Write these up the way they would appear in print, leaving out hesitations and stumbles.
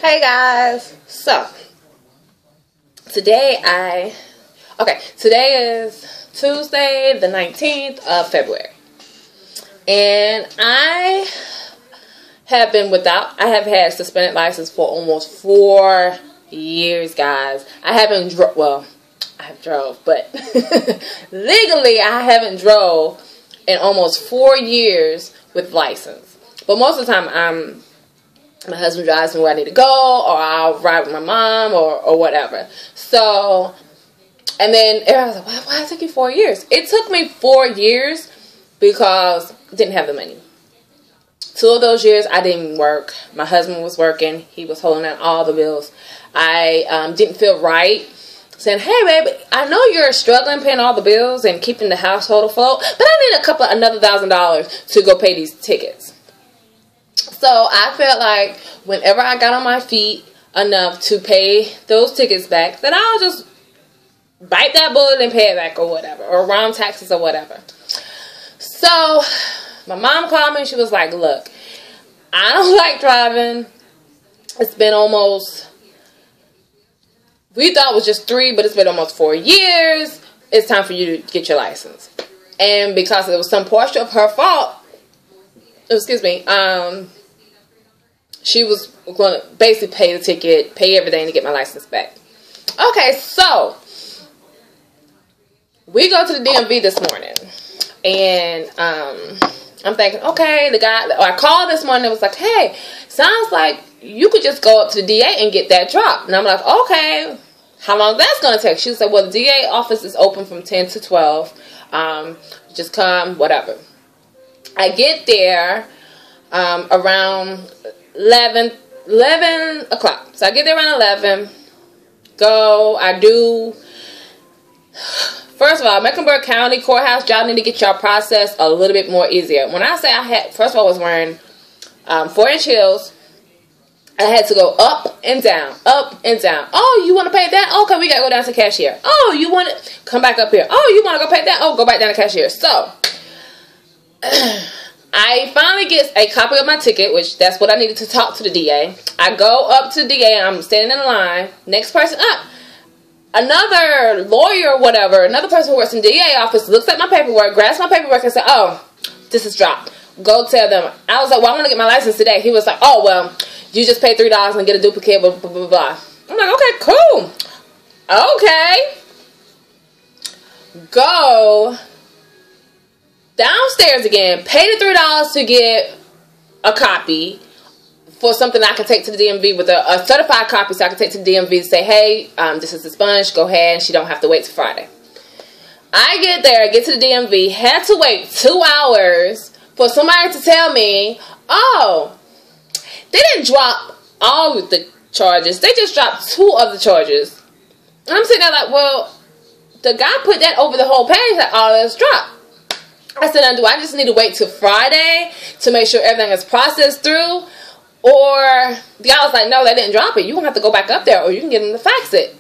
Hey guys, so today is Tuesday the 19th of February, and I have had a suspended license for almost 4 years, guys. I have drove, but legally I haven't drove in almost 4 years with license. But most of the time my husband drives me where I need to go, or I'll ride with my mom, or whatever. So, and then everyone's like, why it took you 4 years? It took me 4 years because I didn't have the money. 2 of those years I didn't work. My husband was working. He was holding down all the bills. I didn't feel right saying, hey baby, I know you're struggling paying all the bills and keeping the household afloat, but I need another $1,000 to go pay these tickets. So I felt like whenever I got on my feet enough to pay those tickets back, that I'll just bite that bullet and pay it back, or whatever, or round taxes or whatever. So my mom called me and she was like, look, I don't like driving. It's been almost, we thought it was just 3, but it's been almost 4 years. It's time for you to get your license. And because it was some portion of her fault, she was going to basically pay the ticket, pay everything to get my license back. Okay, so we go to the DMV this morning, and I'm thinking, okay, I called this morning and was like, hey, sounds like you could just go up to the DA and get that dropped. And I'm like, okay, how long that's going to take? She said, well, the DA office is open from 10 to 12. Just come, whatever. I get there around 11 o'clock. So I get there around 11. First of all, Mecklenburg County Courthouse, y'all need to get y'all process a little bit more easier. When I say first of all, I was wearing 4-inch heels. I had to go up and down, up and down. Oh, you want to pay that? Okay, we got to go down to cashier. Oh, you want to come back up here. Oh, you want to go pay that? Oh, go back down to cashier. So I finally get a copy of my ticket, which that's what I needed to talk to the DA. I go up to the DA. I'm standing in the line. Next person up. Another lawyer or whatever, another person who works in the DA office looks at my paperwork, grabs my paperwork, and said, oh, this is dropped. Go tell them. I was like, well, I want to get my license today. He was like, oh, well, you just pay $3 and get a duplicate, blah, blah, blah, blah. I'm like, okay, cool. Okay. Go downstairs again, pay the $3 to get a copy for something I can take to the DMV with a certified copy, so I can take to the DMV and say, hey, this is the sponge, go ahead, and she don't have to wait till Friday. I get there, get to the DMV, had to wait 2 hours for somebody to tell me, oh, they didn't drop all of the charges, they just dropped 2 of the charges. And I'm sitting there like, well, the guy put that over the whole page that all that's dropped. I said, do I just need to wait till Friday to make sure everything is processed through? Or the guy was like, no, they didn't drop it. You're going to have to go back up there, or you can get them to fax it.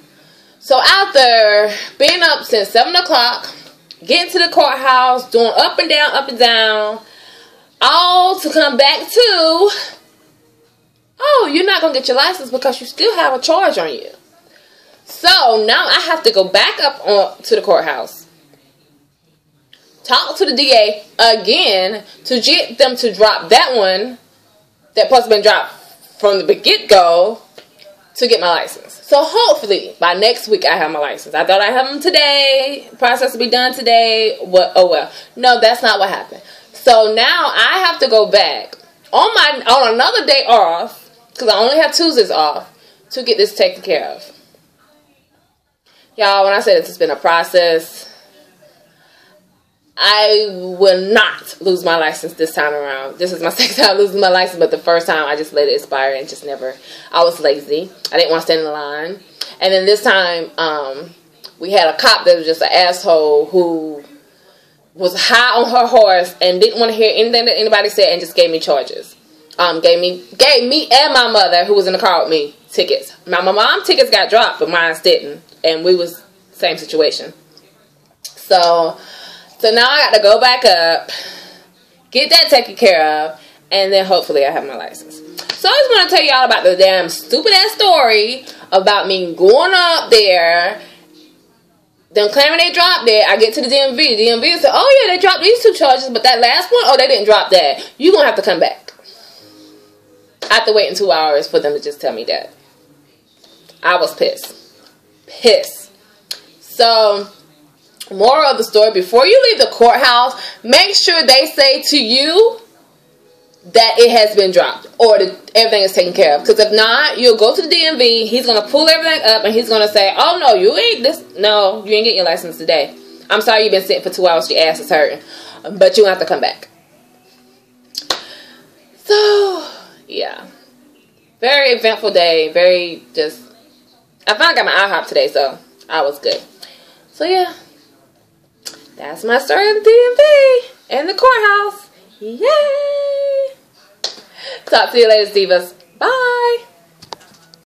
So after being up since 7 o'clock, getting to the courthouse, doing up and down, all to come back to, oh, you're not going to get your license because you still have a charge on you. So now I have to go back up to the courthouse, talk to the DA again to get them to drop that one that supposed to been dropped from the get-go to get my license. So hopefully by next week I have my license. I thought I'd have them today, process to be done today. Oh well. No, that's not what happened. So now I have to go back on another day off, because I only have Tuesdays off, to get this taken care of. Y'all, when I say this has been a process, I will not lose my license this time around. This is my second time losing my license, but the first time I just let it expire and just never, I was lazy. I didn't want to stand in the line. And then this time, we had a cop that was just an asshole who was high on her horse and didn't want to hear anything that anybody said and just gave me charges. Gave me and my mother, who was in the car with me, tickets. My mom tickets got dropped, but mine didn't. And we was same situation. So now I got to go back up, get that taken care of, and then hopefully I have my license. So I just want to tell y'all about the damn stupid ass story about me going up there, them claiming they dropped it. I get to the DMV. The DMV said, oh yeah, they dropped these 2 charges, but that last one, oh, they didn't drop that. You're going to have to come back. I have to wait 2 hours for them to just tell me that. I was pissed. Pissed. So, moral of the story, before you leave the courthouse, make sure they say to you that it has been dropped or everything is taken care of. Because if not, you'll go to the DMV, he's going to pull everything up and he's going to say, oh no, you ain't getting your license today. I'm sorry you've been sitting for 2 hours, your ass is hurting. But you have to come back. So, yeah. Very eventful day. Very I finally got my IHOP today, so I was good. So yeah. That's my story of the DMV and the courthouse. Yay! Talk to you later, Divas. Bye!